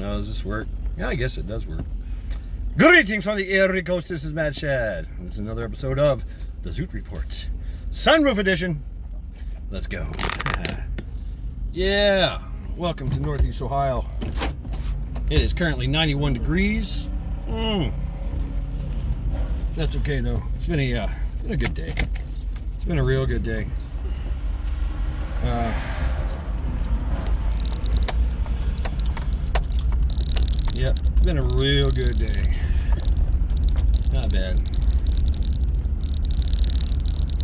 Oh, does this work? Yeah, I guess it does work. Greetings from the Erie Coast. This is Mad Shad. This is another episode of the Zoot Report, Sunroof Edition. Let's go. Yeah, welcome to Northeast Ohio. It is currently 91 degrees. That's okay though. It's been a good day. It's been a real good day. Yep, it's been a real good day. Not bad.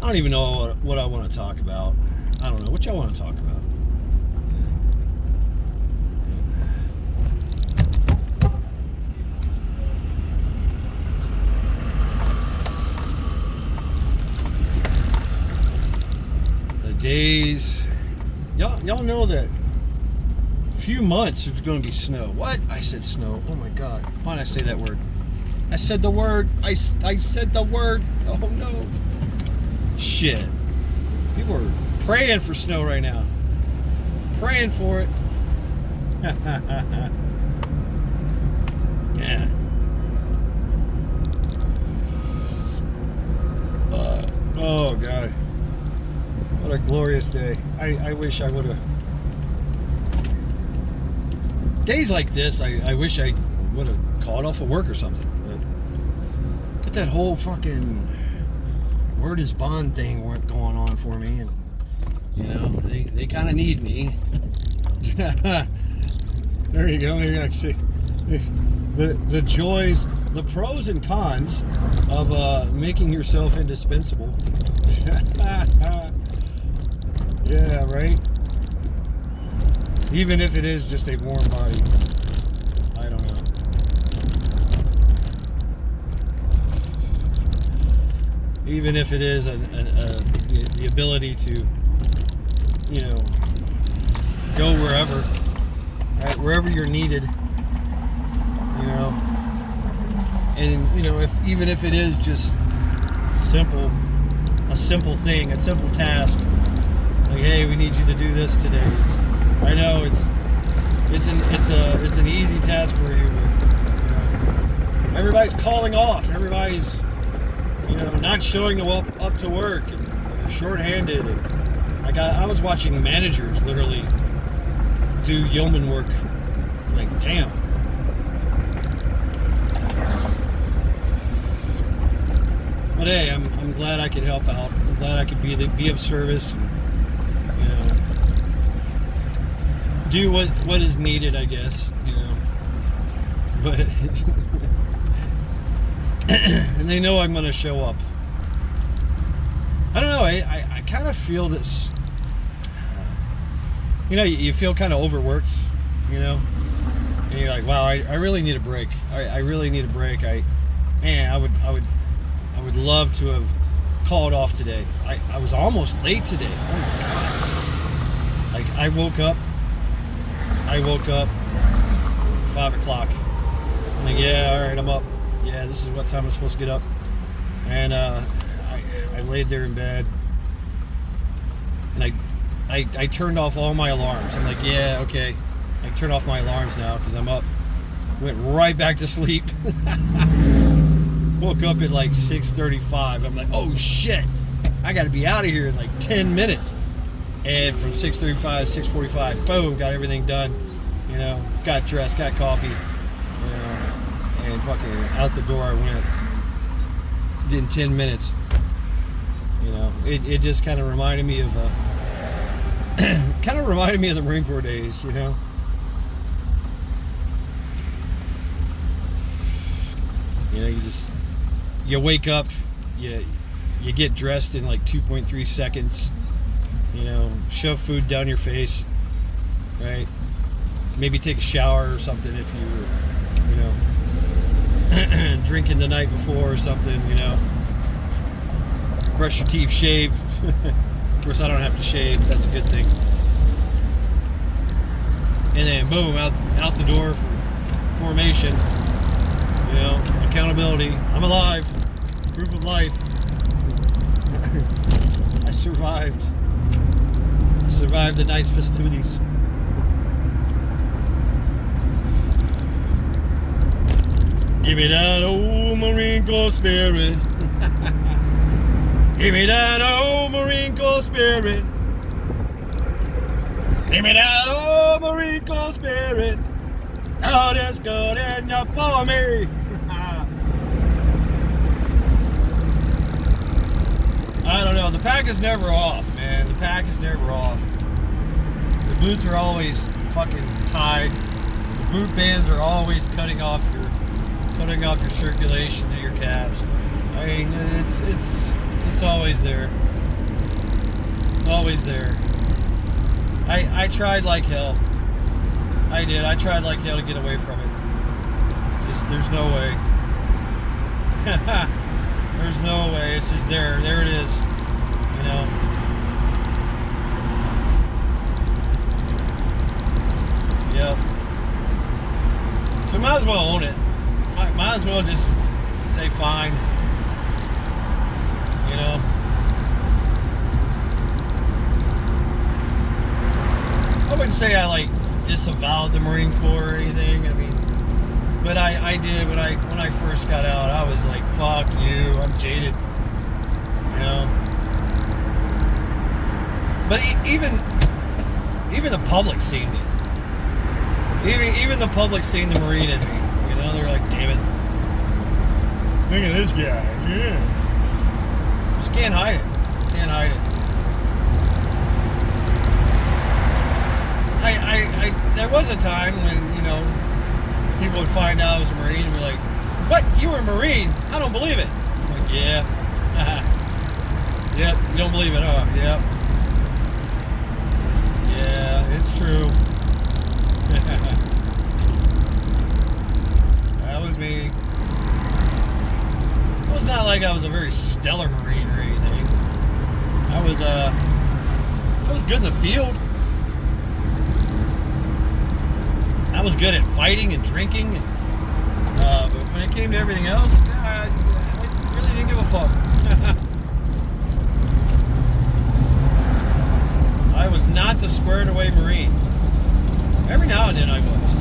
I don't even know what I want to talk about. I don't know. What y'all want to talk about? The days. Y'all know that few months it's going to be snow. What? I said snow. Oh my God. Why did I say that word? I said the word. I said the word. Oh no. Shit. People are praying for snow right now. Praying for it. Yeah. Oh God. What a glorious day. I wish I would have. Days like this, I wish I would have called off of work or something. But get that whole fucking word is bond thing going on for me, and you know they kind of need me. There you go. Maybe I can see the joys, the pros and cons of making yourself indispensable. Yeah, right. Even if it is just a warm body. I don't know. Even if it is the ability to, you know, go wherever, right? Wherever you're needed, you know. And, you know, even if it is just a simple thing, a simple task, like, hey, we need you to do this today. I know it's an easy task for you, but you know, everybody's calling off. Everybody's, you know, not showing up to work, and they're shorthanded. And I was watching managers literally do yeoman work. Like, damn. But hey, I'm glad I could help out. I'm glad I could be of service. And, you know, do what is needed, I guess, you know. But and they know I'm going to show up. I don't know. I kind of feel this. You know, you feel kind of overworked. You know, and you're like, wow, I really need a break. I really need a break. I would love to have called off today. I was almost late today. Oh my God. Like I woke up 5 o'clock. I'm like, yeah, all right, I'm up. Yeah, this is what time I'm supposed to get up. And I laid there in bed, and I turned off all my alarms. I'm like, yeah, okay, I can turn off my alarms now because I'm up. Went right back to sleep. Woke up at like 6:35. I'm like, oh shit, I got to be out of here in like 10 minutes. And from 6:35 to 6:45, boom, got everything done. You know, got dressed, got coffee, you know, and fucking out the door I went. In 10 minutes. You know, it just kind of reminded me of the Marine Corps days. You know. You know, you wake up, you get dressed in like 2.3 seconds. You know, shove food down your face, right? Maybe take a shower or something if you were, you know, drinking the night before or something, you know. Brush your teeth, shave. Of course, I don't have to shave. That's a good thing. And then, boom, out the door for formation. You know, accountability. I'm alive. Proof of life. I survived. Survived the night's festivities. Give me that old Marine Corps spirit. Give me that old Marine Corps spirit. Give me that old Marine Corps spirit. Oh, that's good enough for me. I don't know. The pack is never off, man. The pack is never off. The boots are always fucking tied. The boot bands are always cutting off your circulation to your calves. I mean, it's always there. It's always there. I tried like hell. I did. I tried like hell to get away from it. Just there's no way. There's no way. It's just there. There it is. You know. Yep. So might as well own it. Might as well just say fine. You know. I wouldn't say I like disavowed the Marine Corps or anything. I mean, but I did when I first got out. I was like, fuck you. I'm jaded. You know. But even the public seen it. Even the public seen the Marine in me. You know, they're like, damn it. Look at this guy. Yeah. Just can't hide it. Can't hide it. There was a time when, you know, people would find out I was a Marine and be like, what? You were a Marine? I don't believe it. I'm like, yeah. Yep, you don't believe it, huh? Yep. Yeah, it's true. That was me. It was not like I was a very stellar Marine or anything. I was good in the field. I was good at fighting and drinking, but when it came to everything else, I really didn't give a fuck. I was not the squared away Marine. Every now and then I was.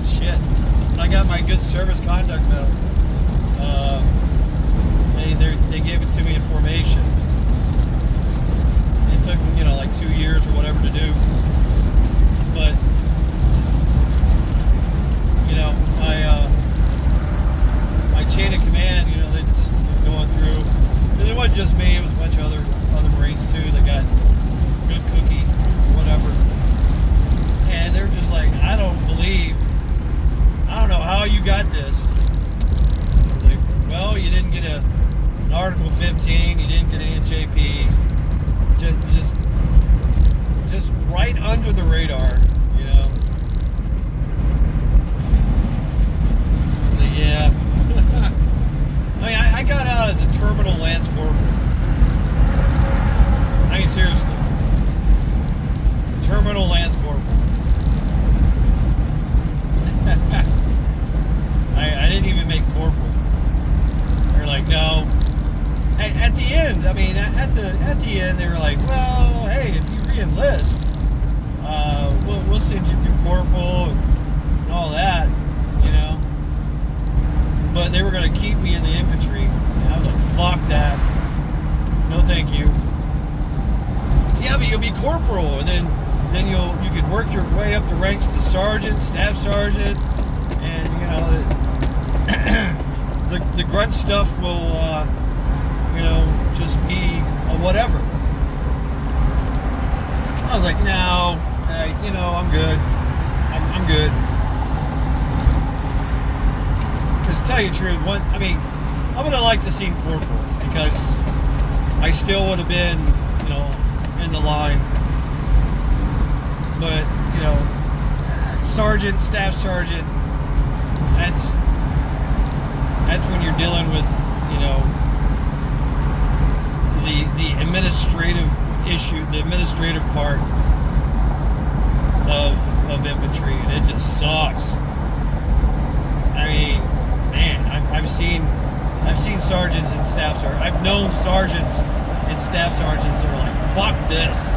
Shit. When I got my good service conduct medal, they gave it to me in formation. It took, you know, like 2 years or whatever to do. But, you know, my chain of command, you know, they just going through. And it wasn't just me, it was a bunch of other Marines too that got good cookie or whatever. And they're just like, I don't know how you got this. Like, well, you didn't get an Article 15, you didn't get an NJP. Just right under the radar, you know. But yeah. I mean, I got out as a terminal lance corporal. I mean, seriously. Terminal lance corporal. I didn't even make corporal. They're like, no. At the end, I mean, at the end, they were like, well, hey, if you re-enlist, we'll send you through corporal and all that, you know. But they were going to keep me in the infantry. And I was like, fuck that. No, thank you. Yeah, but you'll be corporal, and then you could work your way up the ranks to sergeant, staff sergeant, and you know the grunt stuff will you know, just be a whatever. I was like, no, you know, I'm good. I'm good. Because to tell you the truth, I would have liked to see corporal because I still would have been, you know, in the line. But, you know, sergeant, staff sergeant, that's when you're dealing with, you know, the administrative issue, the administrative part of infantry, and it just sucks. I mean, man, I've seen sergeants and staff sergeants. I've known sergeants and staff sergeants that are like, fuck this.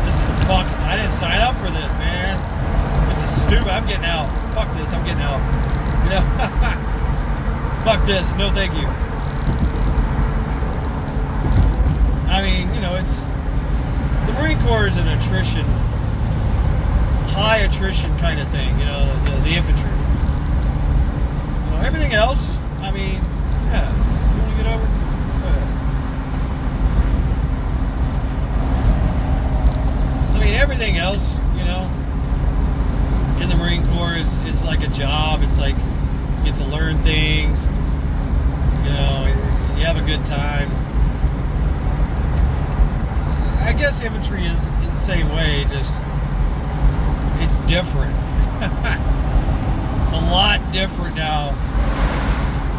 This is fucking. I didn't sign up for this, man. This is stupid. I'm getting out. Fuck this. I'm getting out. You know? Fuck this. No, thank you. I mean, you know, it's the Marine Corps is an attrition, high attrition kind of thing. You know, the infantry. You know, everything else. I mean, yeah. You want to get over? I mean, everything else, you know, in the Marine Corps, it's like a job. It's like you get to learn things. You know, you have a good time. I guess infantry is the same way. Just it's different. It's a lot different now.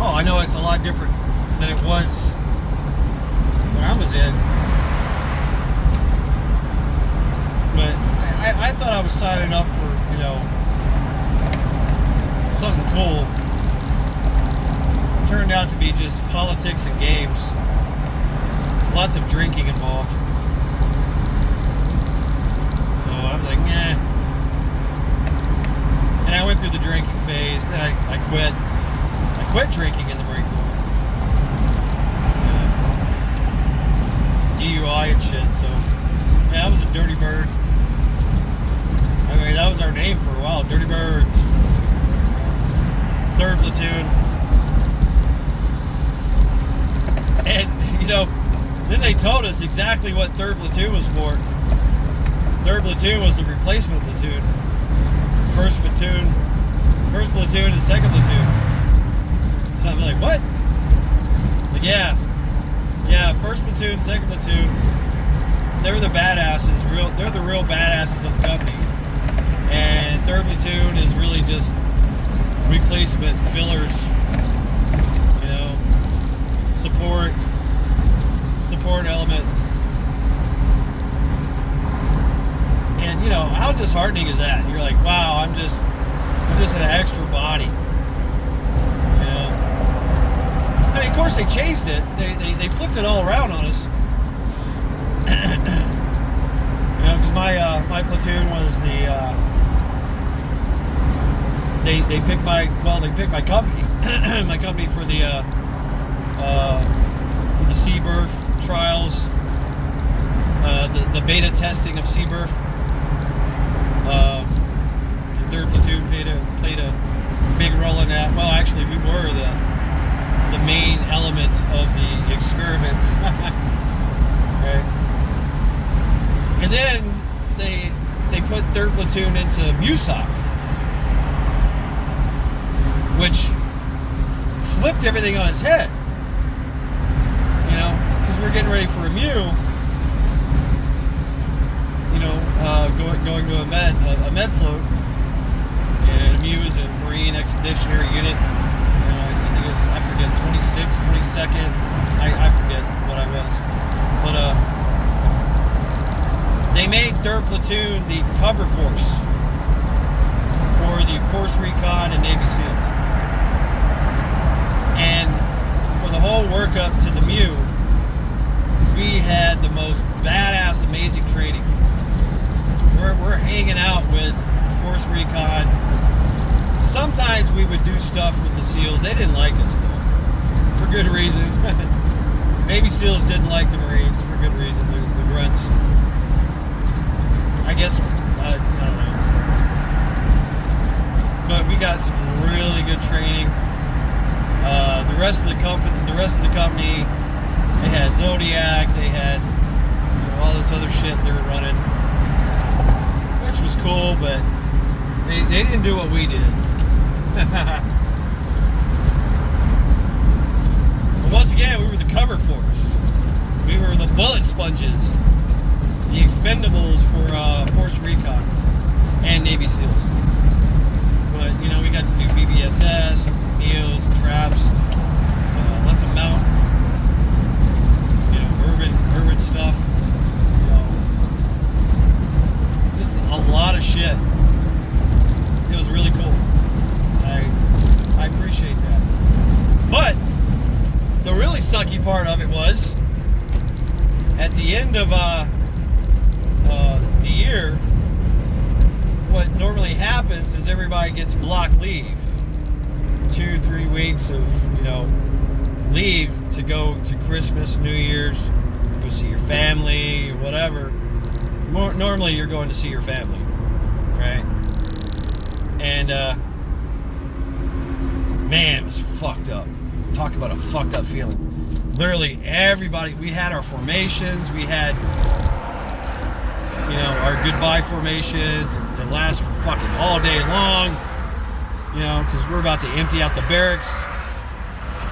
Oh, I know it's a lot different than it was when I was in. But I thought I was signing up for, you know, something cool. It turned out to be just politics and games. Lots of drinking involved. So I was like, nah. And I went through the drinking phase. Then I quit. I quit drinking in the Marine Corps. DUI and shit. So yeah, I was a dirty bird. I mean, that was our name for a while, Dirty Birds. 3rd Platoon. And, you know, then they told us exactly what 3rd Platoon was for. 3rd Platoon was the replacement platoon. 1st Platoon and 2nd Platoon. So I'm like, what? Like, yeah, 1st Platoon, 2nd Platoon. They were the badasses. They're the real badasses of the company. And 3rd Platoon is really just replacement fillers, you know, support element. And you know, how disheartening is that? You're like, wow, I'm just an extra body. You know, I mean, of course they changed it. They flipped it all around on us. You know, because my platoon was the. They picked my company my company for the Seabirth trials, the beta testing of Seabirth. The 3rd Platoon played a big role in that. Well, actually, we were the main element of the experiments. Right. And then they put 3rd Platoon into MUSOC, which flipped everything on its head. You know, because we're getting ready for a MEU. You know, going to a med float, and a MEU is a Marine Expeditionary Unit. You know, I think it was, I forget, 26th, 22nd. I forget what I was, but they made 3rd Platoon the cover force for the Force Recon and Navy SEALs. And for the whole workup to the MEU, we had the most badass, amazing training. We're hanging out with Force Recon. Sometimes we would do stuff with the SEALs. They didn't like us, though, for good reason. Navy SEALs didn't like the Marines for good reason. The grunts. I guess, I don't know. But we got some really good training. The rest of the company, they had Zodiac, they had, you know, all this other shit they were running, which was cool, but they didn't do what we did. But once again, we were the cover force. We were the bullet sponges, the expendables for Force Recon and Navy SEALs. But you know, we got to do BBSS, NEOs, and traps, lots of mount, you know, urban stuff, you know, just a lot of shit. It was really cool. I appreciate that. But the really sucky part of it was at the end of the year, what normally happens is everybody gets block leave, 2-3 weeks of leave to go to Christmas, New Year's, go see your family, whatever. Normally you're going to see your family, right? And man, it was fucked up. Talk about a fucked up feeling. Literally everybody, we had our formations, we had our goodbye formations that last for fucking all day long, because we're about to empty out the barracks.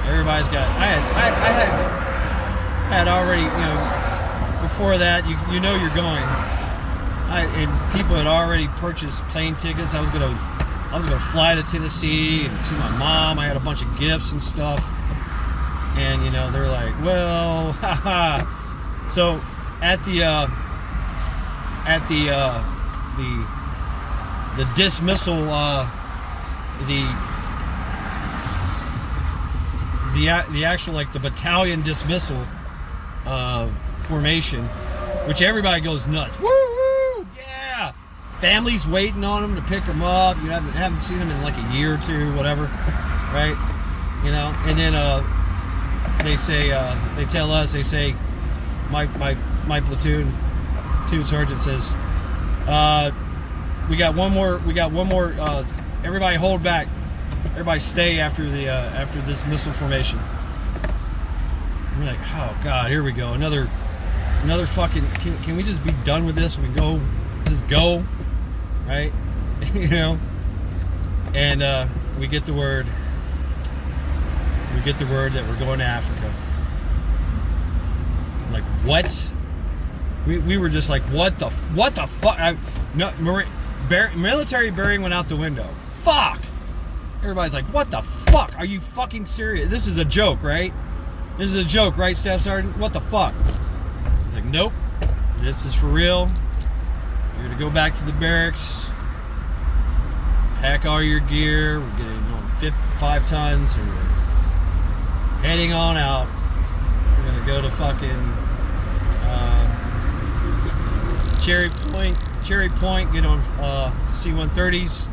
Everybody's got, I had already, before that, you're going. And people had already purchased plane tickets. I was gonna fly to Tennessee and see my mom. I had a bunch of gifts and stuff. And they're like, well, haha. So at the dismissal, the actual, like, the battalion dismissal formation, which everybody goes nuts. Woo woo, yeah! Families waiting on them to pick them up. You haven't seen them in like a year or two, whatever, right? And then they say, they tell us, they say, my platoon sergeant says, we got one more, everybody hold back, everybody stay after this missile formation. We're like, oh god, here we go, another fucking, can we just be done with this? We just go, right? And we get the word that we're going to Africa. I'm like, what? We were just like, what the fuck? Military bearing went out the window. Fuck! Everybody's like, what the fuck? Are you fucking serious? This is a joke, right? This is a joke, right, Staff Sergeant? What the fuck? He's like, nope. This is for real. You're gonna go back to the barracks, pack all your gear. We're getting on 5 tons, and we're heading on out. We're gonna go to fucking Cherry Point, get on C-130s,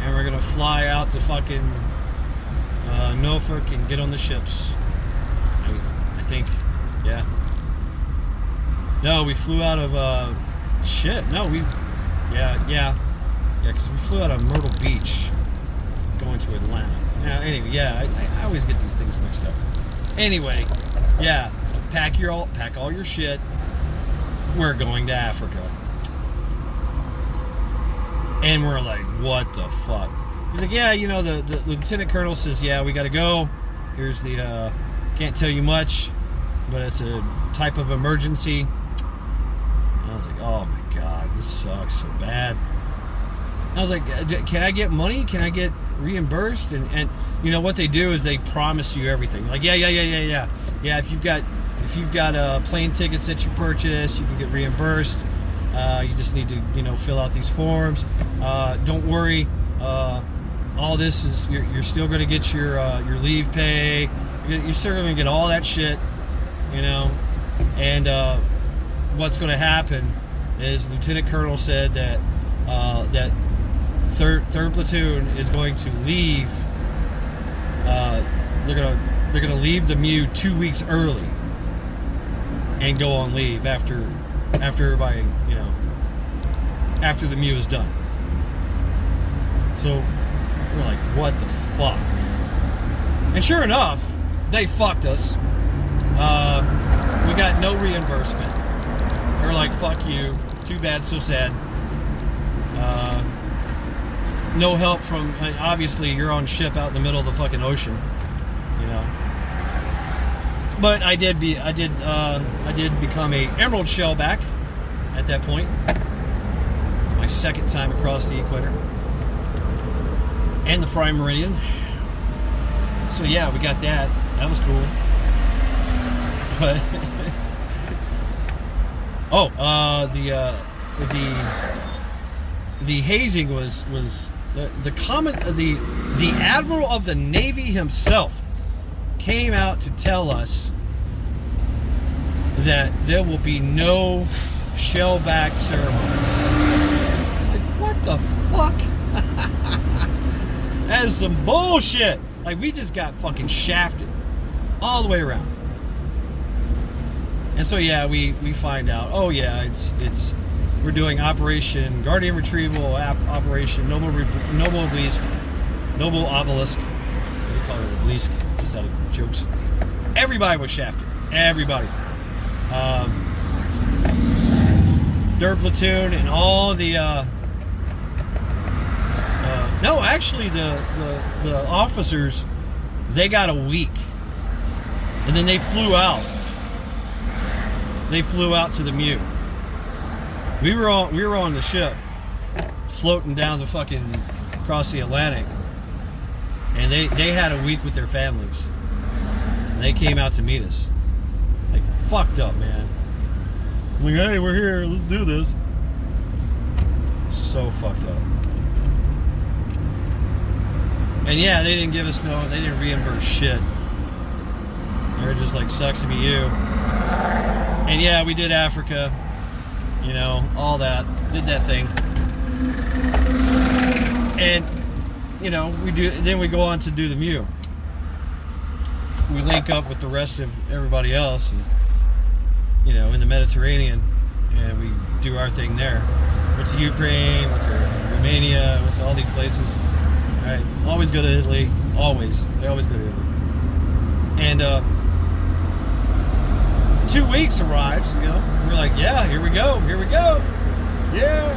and we're gonna fly out to fucking Norfolk and get on the ships. I think, yeah. No, we flew out of because we flew out of Myrtle Beach, going to Atlanta. Now, anyway, yeah, I always get these things mixed up. Anyway, yeah, pack all your shit. We're going to Africa. And we're like, what the fuck? He's like, yeah, the lieutenant colonel says, yeah, we gotta go. Here's the, can't tell you much, but it's a type of emergency. And I was like, oh my god, this sucks so bad. I was like, can I get money? Can I get reimbursed? And what they do is they promise you everything. Like, yeah. Yeah, if you've got plane tickets that you purchase, you can get reimbursed. You just need to, fill out these forms. Don't worry. All this is, you're still going to get your leave pay. You're still going to get all that shit, And what's going to happen is Lieutenant Colonel said that that third platoon is going to leave. They're gonna leave the MEU 2 weeks early and go on leave after everybody, after the MEU is done. So we're like, what the fuck, man? And sure enough, they fucked us. We got no reimbursement. They were like, fuck you. Too bad, so sad. No help from, obviously you're on ship out in the middle of the fucking ocean, But I did become a Emerald Shellback at that point. It's my second time across the equator. And the Prime Meridian. So yeah, we got that. That was cool. But the hazing was the Admiral of the Navy himself came out to tell us that there will be no shellback ceremonies. what the fuck? That is some bullshit. Like, we just got fucking shafted all the way around. And so, yeah, we find out, oh, yeah, it's we're doing Operation Guardian Retrieval, Operation Noble Obelisk. Noble Obelisk. What do you call it? Obelisk. Just out of jokes. Everybody was shafted. Everybody. Third platoon and all the no, actually the officers, they got a week, and then they flew out. They flew out to the Mew. We were on the ship, floating down the fucking across the Atlantic, and they had a week with their families. And they came out to meet us. Like, fucked up, man. I'm like, hey, we're here. Let's do this. So fucked up. And yeah, they didn't give us they didn't reimburse shit. They were just like, sucks to be you. And yeah, we did Africa. You know, all that. Did that thing. And, you know, then we go on to do the Mew. We link up with the rest of everybody else, and, you know, in the Mediterranean, and we do our thing there. Went to Ukraine, went to Romania, went to all these places. All right, always go to Italy. Always. They always go to Italy. And 2 weeks arrives, you know. We're like, yeah, here we go. Yeah.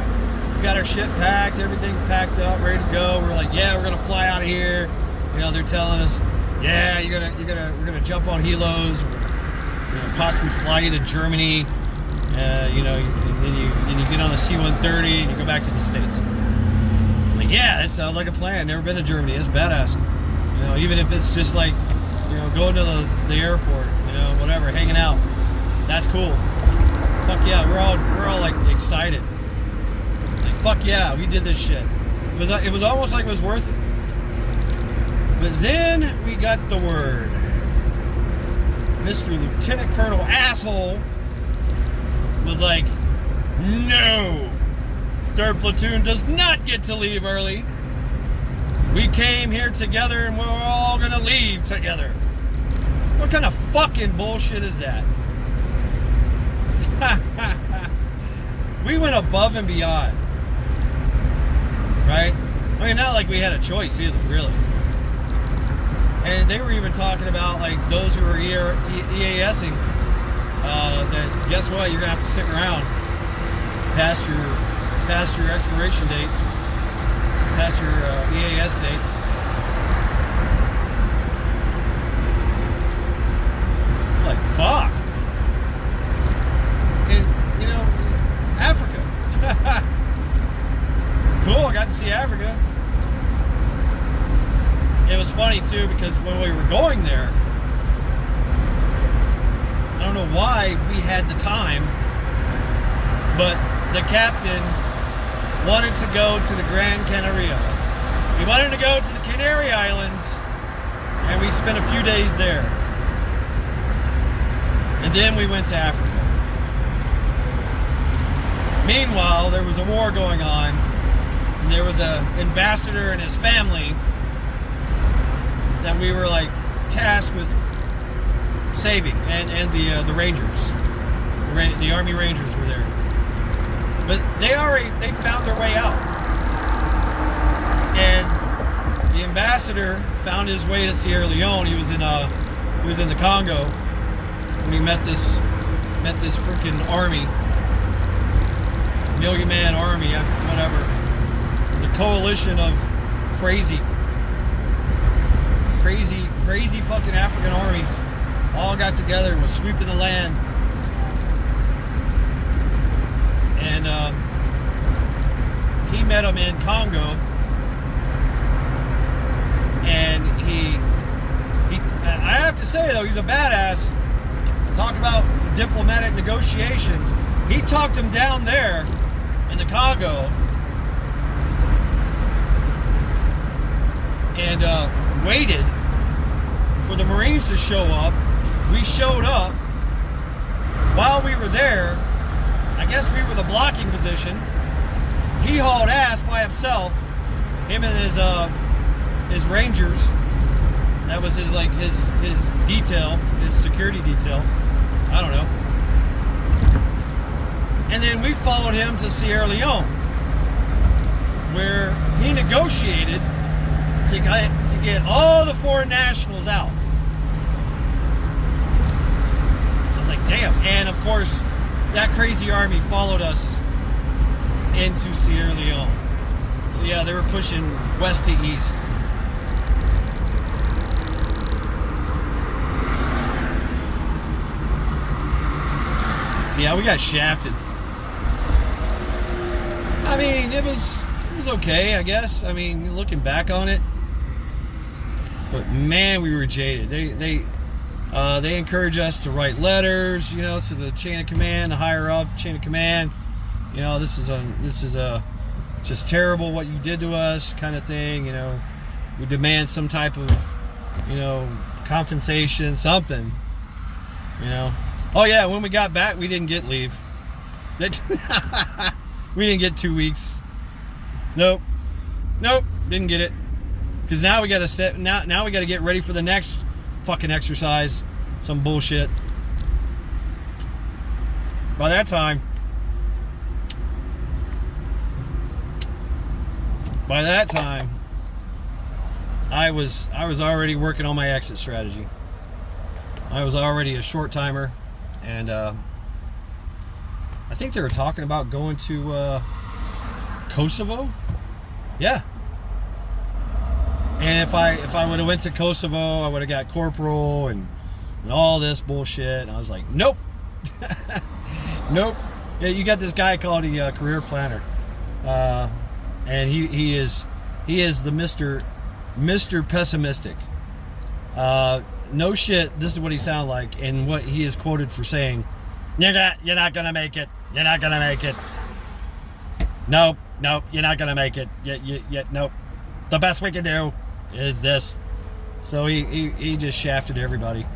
We got our shit packed. Everything's packed up, ready to go. We're like, yeah, we're gonna fly out of here. You know, they're telling us, yeah, we're gonna jump on helos. We're gonna possibly fly you to Germany. You know, then you get on the C-130 and you go back to the States. I'm like, yeah, that sounds like a plan. Never been to Germany. It's badass. You know, even if it's just like, you know, going to the airport, you know, whatever, hanging out. That's cool. Fuck yeah, we're all like excited. Like, fuck yeah, we did this shit. It was almost like it was worth it. But then we got the word. Mr. Lieutenant Colonel Asshole was like, no, 3rd Platoon does not get to leave early. We came here together and we're all gonna leave together. What kind of fucking bullshit is that? We went above and beyond. Right? I mean, not like we had a choice either, really. And they were even talking about, like, those who were EASing, that guess what, you're gonna have to stick around past your expiration date, past your EAS date. Like, fuck. And, you know, Africa. Cool, I got to see Africa. It was funny too, because when we were going there, I don't know why we had the time, but the captain wanted to go to the Gran Canaria. We wanted to go to the Canary Islands, and we spent a few days there. And then we went to Africa. Meanwhile, there was a war going on, and there was an ambassador and his family that we were like tasked with saving, and the Rangers, the Army Rangers were there, but they found their way out, and the ambassador found his way to Sierra Leone. He was in the Congo, and he met this freaking army, million-man army, whatever. It was a coalition of crazy fucking African armies all got together and was sweeping the land. And he met him in Congo, and I have to say though, he's a badass. Talk about diplomatic negotiations. He talked him down there in the Congo, and waited for the Marines to show up. We showed up. While we were there, I guess we were the blocking position. he hauled ass by himself. Him and his Rangers. That was his detail, his security detail. I don't know. And then we followed him to Sierra Leone, where he negotiated to get all the foreign nationals out. I was like, damn. And of course, that crazy army followed us into Sierra Leone. So yeah, they were pushing west to east. So yeah, we got shafted. I mean, it was okay, I guess. I mean, looking back on it, but man, we were jaded. They encourage us to write letters, you know, to the chain of command, the higher up chain of command. You know, this is just terrible what you did to us, kind of thing. You know, we demand some type of, you know, compensation, something. You know. Oh yeah, when we got back, we didn't get leave. We didn't get 2 weeks. Nope, didn't get it. Because now we got to now we got to get ready for the next fucking exercise, some bullshit. By that time, I was already working on my exit strategy. I was already a short timer, and I think they were talking about going to Kosovo. Yeah. And if I would have went to Kosovo, I would have got corporal and all this bullshit. And I was like, nope. Nope. Yeah, you got this guy called a career planner, and he is the Mr. Pessimistic. No shit. This is what he sounded like, and what he is quoted for saying: You're not gonna make it. You're not gonna make it. Nope. You're not gonna make it. Nope. The best we can do is this. So he just shafted everybody.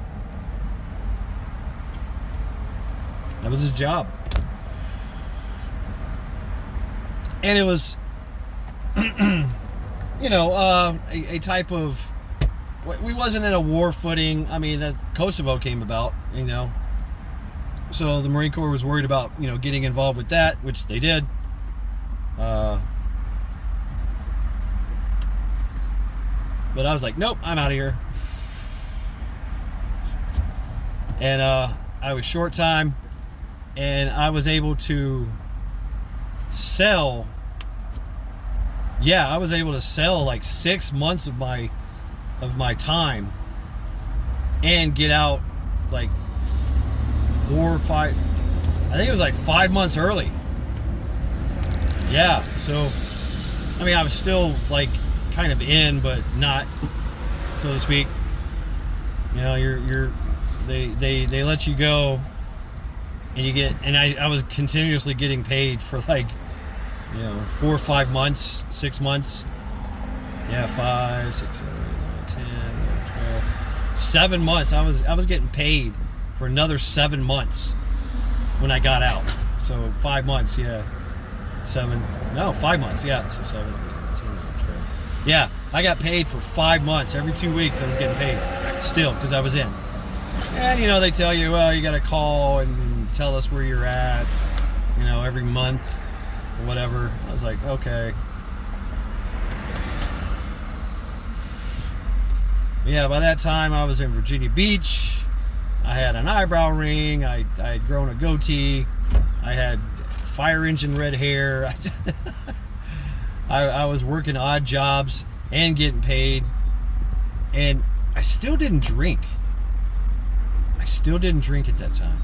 That was his job. And it was, you know, a type of, we wasn't in a war footing. I mean, that Kosovo came about, you know. So the Marine Corps was worried about, you know, getting involved with that, which they did. But I was like, nope, I'm out of here. And I was short time, and I was able to sell. Yeah, I was able to sell like 6 months of my time, and get out like 4 or 5. I think it was like 5 months early. Yeah, so I mean, I was still like kind of in, but not, so to speak. You know, they let you go, and you get, and I was continuously getting paid for like, you know, 4 or 5 months, 6 months. Yeah, 5, 6, 7, 8, 9, 10, 11, 12, 7 months. I was getting paid for another 7 months when I got out. So 5 months, yeah. 5 months, yeah. So 7, 8, 10, 12. Yeah, I got paid for 5 months. Every 2 weeks I was getting paid still, because I was in. And, you know, they tell you, well, you got to call and tell us where you're at, you know, every month or whatever. I was like, okay. Yeah, by that time I was in Virginia Beach. I had an eyebrow ring. I had grown a goatee. I had fire engine red hair. I was working odd jobs and getting paid, and I still didn't drink. At that time.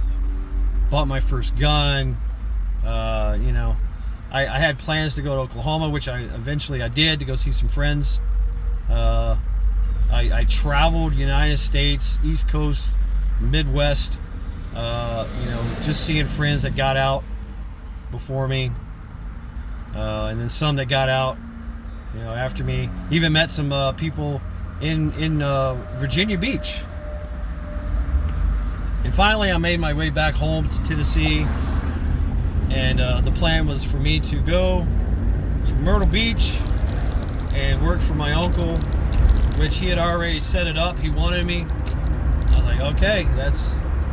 Bought my first gun. You know, I had plans to go to Oklahoma, which I eventually did, to go see some friends. I traveled United States, East Coast, Midwest, you know, just seeing friends that got out before me, and then some that got out, you know, after me. Even met some people in Virginia Beach. And finally, I made my way back home to Tennessee, and the plan was for me to go to Myrtle Beach and worked for my uncle, which he had already set it up. He wanted me. I was like, okay,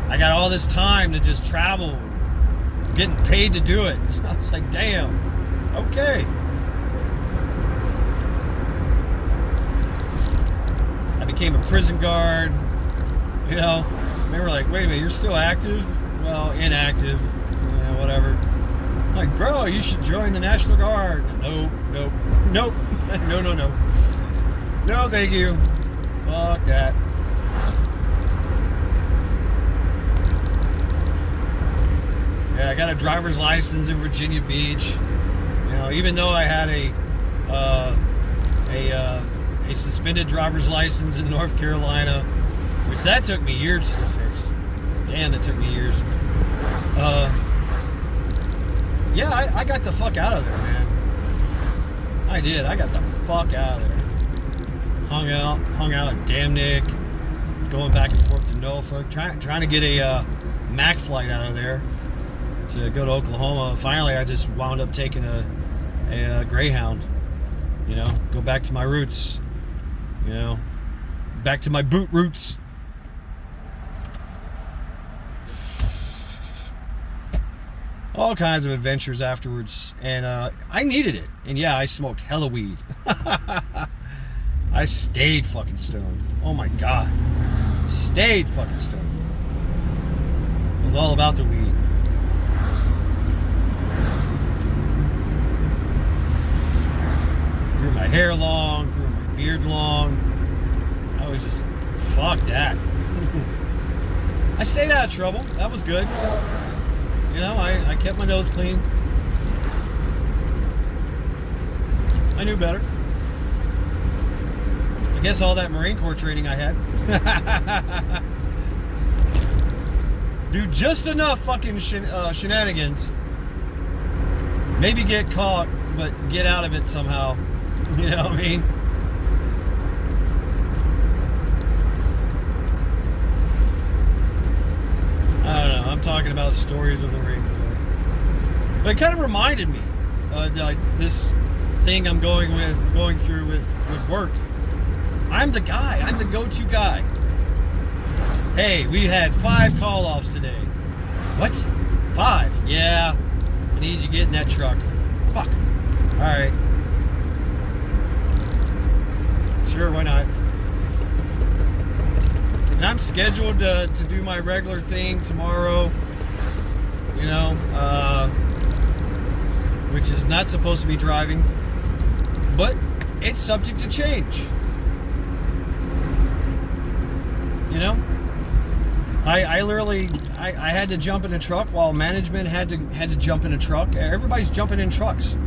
I got all this time to just travel, getting paid to do it. So I was like, damn, okay. I became a prison guard, you know. They were like, wait a minute, you're still active? Well, inactive, whatever. I'm like, bro, you should join the National Guard. Nope. No, thank you. Fuck that. Yeah, I got a driver's license in Virginia Beach. Even though I had a suspended driver's license in North Carolina, which that took me years to fix. Damn, that took me years. Yeah, I got the fuck out of there, man. I did. I got the fuck out of there. Hung out at Damnick. Was going back and forth to Norfolk, trying to get a Mac flight out of there to go to Oklahoma. Finally, I just wound up taking a Greyhound. Go back to my roots. Back to my boot roots. All kinds of adventures afterwards, and I needed it. And yeah, I smoked hella weed. I stayed fucking stoned. Oh my god, stayed fucking stoned. It was all about the weed. Grew my hair long, grew my beard long. I was just, fuck that. I stayed out of trouble. That was good. I kept my nose clean. I knew better. I guess all that Marine Corps training I had. Do just enough fucking shenanigans. Maybe get caught, but get out of it somehow. You know what I mean? I don't know. I'm talking about stories of the Marine Corps. But it kind of reminded me, like this thing I'm going through with work. I'm the guy. I'm the go-to guy. Hey, we had 5 call-offs today. What? 5? Yeah. I need you to get in that truck. Fuck. All right. Sure, why not? And I'm scheduled to do my regular thing tomorrow, which is not supposed to be driving, but it's subject to change. I literally had to jump in a truck while management had to jump in a truck. Everybody's jumping in trucks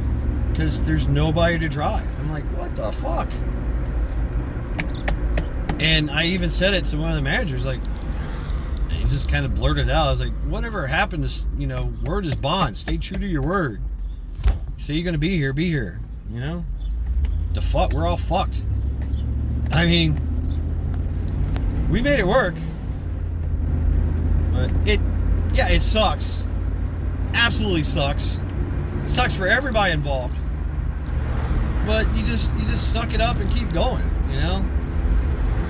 because there's nobody to drive. I'm like, what the fuck? And I even said it to one of the managers, like, and he just kind of blurted out. I was like, whatever happened to, word is bond. Stay true to your word. Say you're going to be here, be here. The fuck, we're all fucked. I mean, we made it work. But it sucks. Absolutely sucks. It sucks for everybody involved. But you just suck it up and keep going,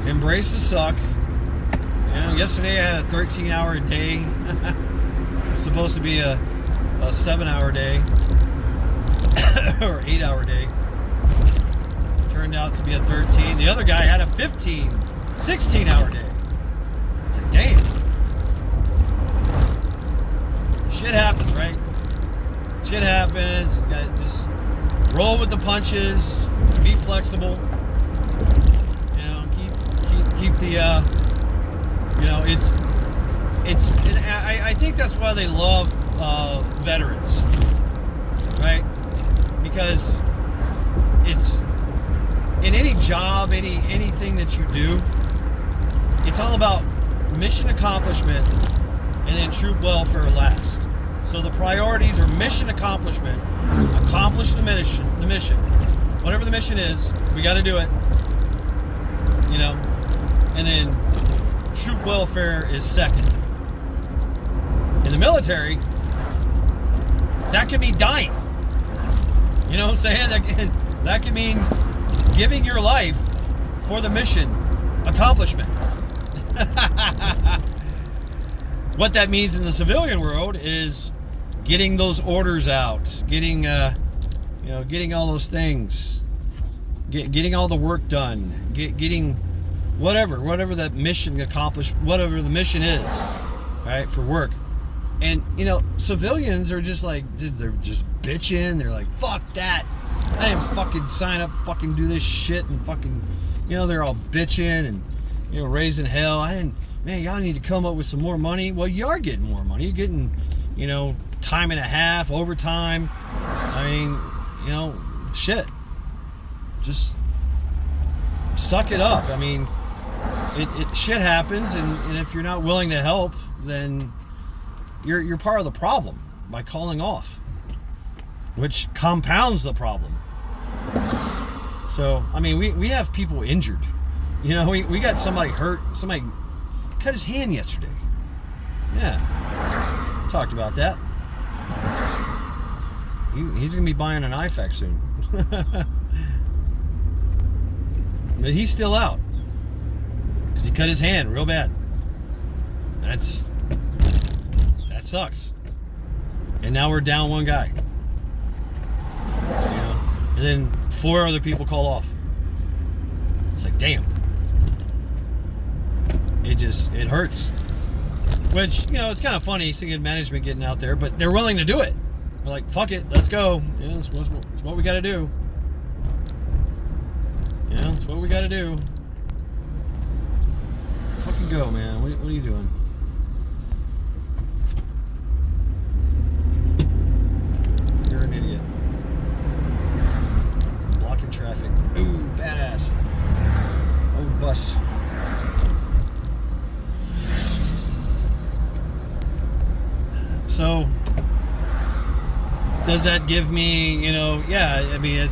Embrace the suck. Yesterday I had a 13-hour day. It's supposed to be a 7-hour day. Or 8-hour day. Turned out to be a 13. The other guy had a 16-hour day. It's like, damn. Shit happens, right? Shit happens. You gotta just roll with the punches. Be flexible. Keep the, I think that's why they love veterans, right? Because it's in any job, anything that you do, it's all about mission accomplishment and then troop welfare last. So the priorities are mission accomplishment, accomplish the mission, whatever the mission is, we got to do it, and then troop welfare is second. In the military, that could be dying. You know what I'm saying? That can mean giving your life for the mission accomplishment. What that means in the civilian world is getting those orders out, getting getting all those things, getting all the work done, getting whatever that mission accomplished, whatever the mission is, right, for work. And civilians are just like, dude, they're just bitching. They're like, fuck that, I didn't fucking sign up, fucking do this shit, and fucking, they're all bitching and raising hell. Man, y'all need to come up with some more money. Well, you are getting more money. You're getting, time and a half, overtime. I mean, shit. Just suck it up. I mean, it shit happens, and if you're not willing to help, then you're part of the problem by calling off, which compounds the problem. So, I mean, we have people injured. We got somebody hurt. Somebody cut his hand yesterday. Yeah, talked about that. He's gonna be buying an IFAC soon. But he's still out because he cut his hand real bad. That sucks. And now we're down one guy. And then 4 other people call off. It's like, damn. It hurts. Which, it's kind of funny seeing management getting out there, but they're willing to do it. They're like, fuck it, let's go. It's what we got to do. It's what we got to do. Fucking go, man. What are you doing? You're an idiot. Blocking traffic. Ooh, badass. Oh, bus. So, does that give me, yeah, I mean,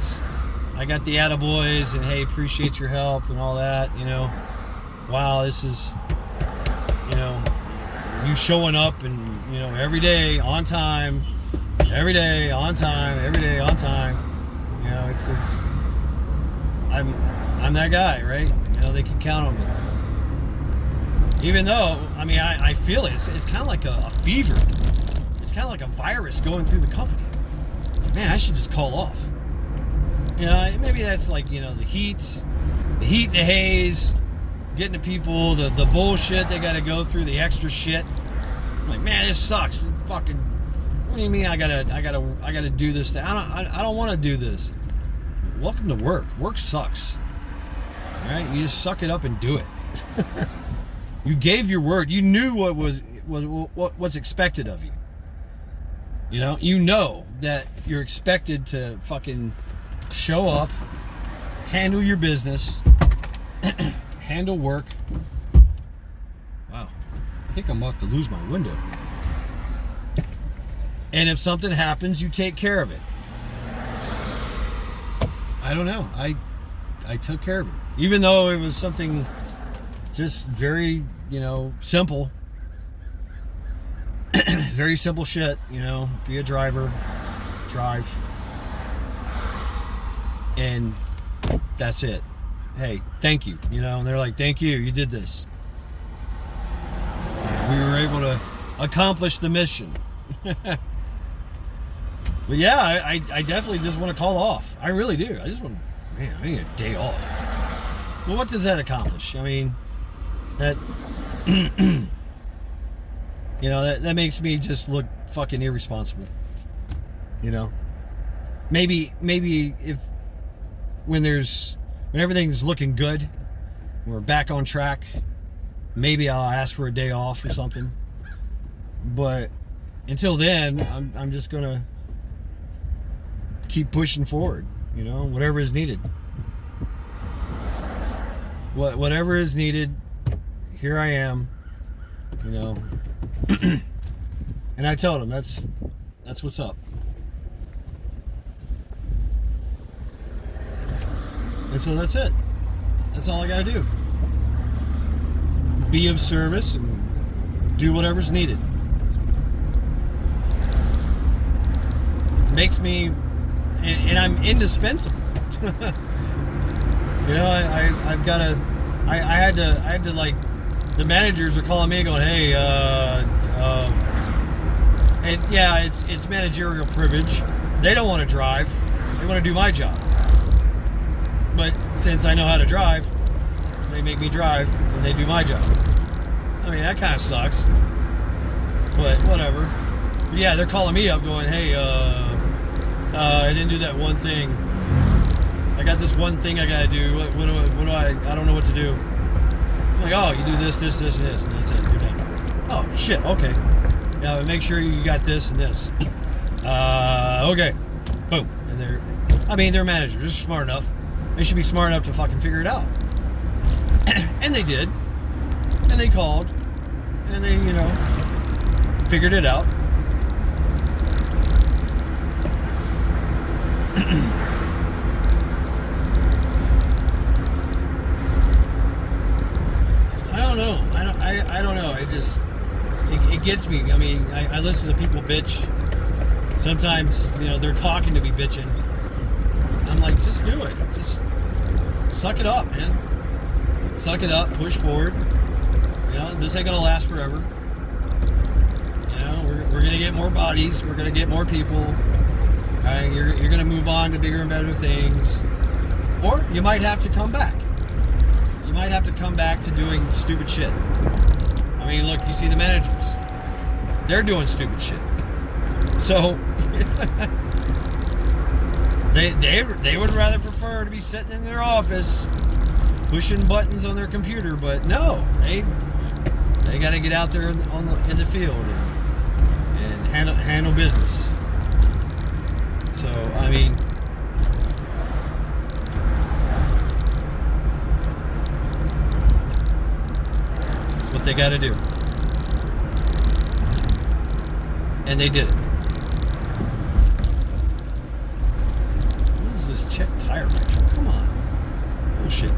I got the attaboys and hey, appreciate your help and all that, wow, this is, you showing up and, every day on time, every day on time, every day on time, I'm that guy, right? They can count on me. Even though, I mean, I feel it. It's kind of like a fever. It's kind of like a virus going through the company. Man, I should just call off. Maybe that's like, the heat and the haze, getting to people, the bullshit they got to go through, the extra shit. I'm like, man, this sucks. Fucking, what do you mean I gotta do this thing? I don't want to do this. Welcome to work. Work sucks. All right, you just suck it up and do it. You gave your word. You knew what's expected of you. You know that you're expected to fucking show up, handle your business, handle work. Wow, I think I'm about to lose my window. And if something happens, you take care of it. I don't know. I took care of it, even though it was something just very, simple. Very simple shit, be a driver, drive, and that's it. Hey, thank you, and they're like, thank you, you did this. We were able to accomplish the mission. But yeah, I definitely just want to call off. I really do. I need a day off. Well, what does that accomplish? I mean, that that makes me just look fucking irresponsible. Maybe if when everything's looking good, when we're back on track, maybe I'll ask for a day off or something. But until then, I'm just gonna keep pushing forward. Whatever is needed. Whatever is needed. Here I am. And I told him that's what's up. And so that's it. That's all I gotta do. Be of service and do whatever's needed. Makes me and I'm indispensable. You know, I've got to. I had to like. The managers are calling me, going, "Hey, and yeah, it's managerial privilege. They don't want to drive. They want to do my job. But since I know how to drive, they make me drive, and they do my job. I mean, that kind of sucks. But whatever. But yeah, they're calling me up, going, "Hey, I didn't do that one thing. I got this one thing I gotta do. What do I don't know what to do." I'm like, "Oh, you do this, and this, and that's it. You're done." "Oh, shit, okay. Now make sure you got this and this." Okay. Boom. And they're managers. They're smart enough. They should be smart enough to fucking figure it out. And they did. And they called. And they, figured it out. I don't know. It gets me. I mean, I listen to people bitch. Sometimes, they're talking to me bitching. I'm like, just do it. Just suck it up, man. Suck it up. Push forward. This ain't gonna last forever. We're gonna get more bodies. We're gonna get more people. All right, you're gonna move on to bigger and better things, or you might have to come back. You might have to come back to doing stupid shit. I mean, look, you see the managers. They're doing stupid shit. So they would rather prefer to be sitting in their office pushing buttons on their computer, but no, they got to get out there in the field and handle business. So I mean, that's what they got to do, and they did it. What is this? Check tire pressure. Come on, bullshit.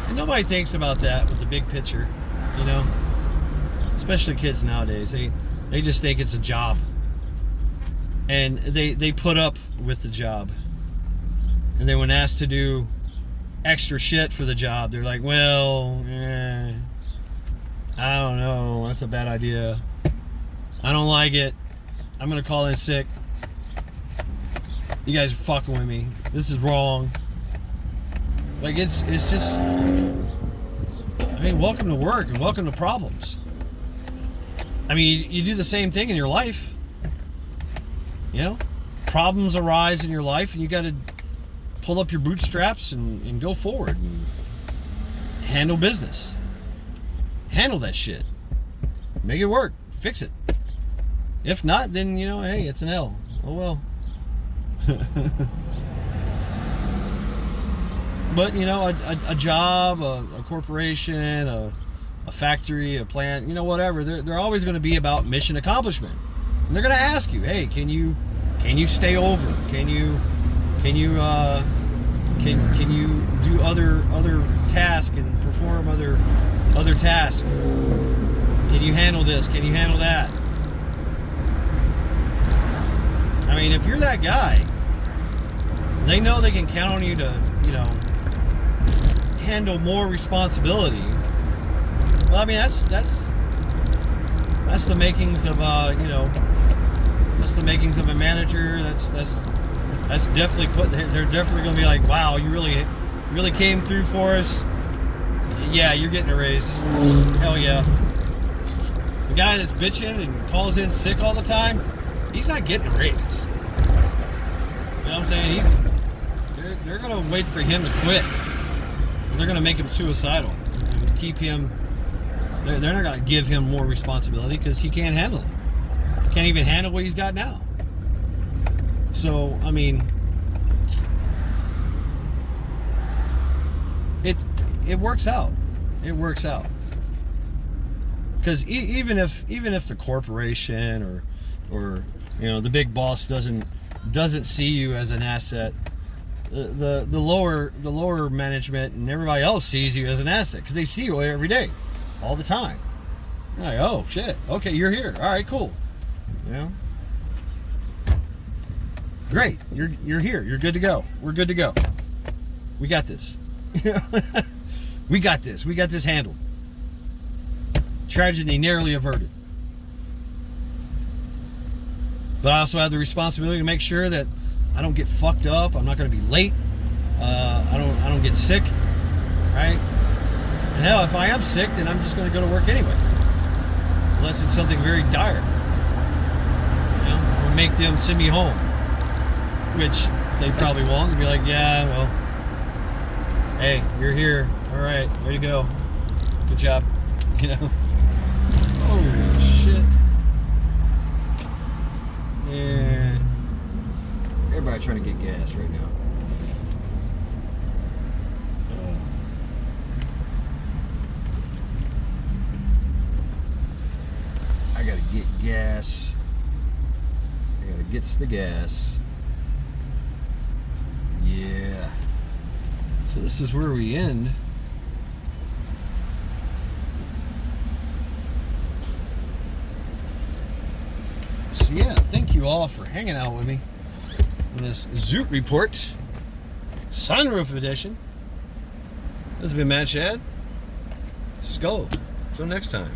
And nobody thinks about that with the big picture, especially kids nowadays. They just think it's a job, and they put up with the job, and then when asked to do extra shit for the job, they're like, "Well, I don't know, that's a bad idea. I don't like it. I'm gonna call in sick. You guys are fucking with me. This is wrong." Like, it's just, welcome to work and welcome to problems. I mean, you do the same thing in your life. Problems arise in your life, and you got to pull up your bootstraps and go forward and handle business. Handle that shit. Make it work. Fix it. If not, then, hey, it's an L. Oh well. But, a job, a corporation, a factory, a plant, whatever, they're always going to be about mission accomplishment. And they're going to ask you, "Hey, can you stay over? Can you do other tasks and perform other tasks? Can you handle this? Can you handle that?" I mean, if you're that guy, they know they can count on you to, handle more responsibility. Well, I mean, that's the makings of that's the makings of a manager. That's definitely they're definitely gonna be like, "Wow, you really came through for us. Yeah, you're getting a raise. Hell yeah." The guy that's bitching and calls in sick all the time, he's not getting a raise. You know what I'm saying? They're gonna wait for him to quit. They're gonna make him suicidal and keep him. They're not gonna give him more responsibility because he can't handle it. Can't even handle what he's got now. So I mean, it works out. It works out. Because even if the corporation or the big boss doesn't see you as an asset, the lower management and everybody else sees you as an asset because they see you every day, all the time. Like, oh shit. Okay, you're here. All right, cool. You know. Great. You're here. You're good to go. We're good to go. We got this. We got this. We got this handled. Tragedy nearly averted. But I also have the responsibility to make sure that I don't get fucked up. I'm not going to be late. I don't get sick. Right? And hell, if I am sick, then I'm just going to go to work anyway. Unless it's something very dire. You know? Or make them send me home. Which they probably won't. They'll be like, yeah, well, hey, you're here. All right, way to go. Good job. You know? Holy shit. Yeah. Everybody trying to get gas right now. I gotta get gas. I gotta get the gas. Yeah. So this is where we end. So yeah, thank you all for hanging out with me in this Zoot Report Sunroof edition. This has been Matt Shad. Skull. Until next time.